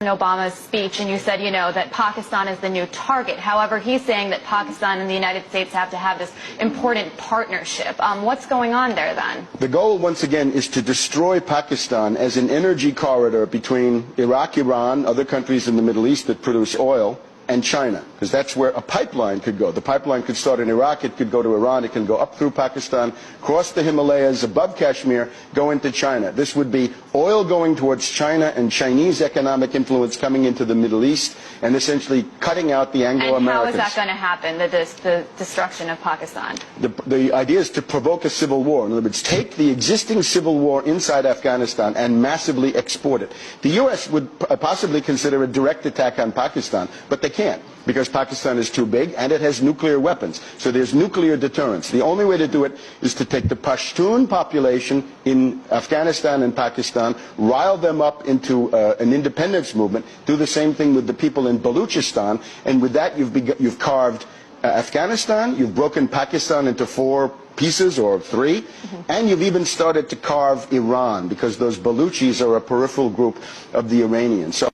Obama's speech, and you said, that Pakistan is the new target. However, he's saying that Pakistan and the United States have to have this important partnership. What's going on there then? The goal, once again, is to destroy Pakistan as an energy corridor between Iraq, Iran, other countries in the Middle East that produce oil, and China, because that's where a pipeline could go. The pipeline could start in Iraq, it could go to Iran, it can go up through Pakistan, cross the Himalayas, above Kashmir, go into China. This would be oil going towards China and Chinese economic influence coming into the Middle East and essentially cutting out the Anglo-Americans. And how is that going to happen, the destruction of Pakistan? The idea is to provoke a civil war. In other words, take the existing civil war inside Afghanistan and massively export it. The U.S. would possibly consider a direct attack on Pakistan, but they can't, because Pakistan is too big and it has nuclear weapons. So there's nuclear deterrence. The only way to do it is to take the Pashtun population in Afghanistan and Pakistan, rile them up into an independence movement, do the same thing with the people in Baluchistan, and with that you've carved Afghanistan, you've broken Pakistan into 4 pieces or 3, and you've even started to carve Iran, because those Baluchis are a peripheral group of the Iranians. So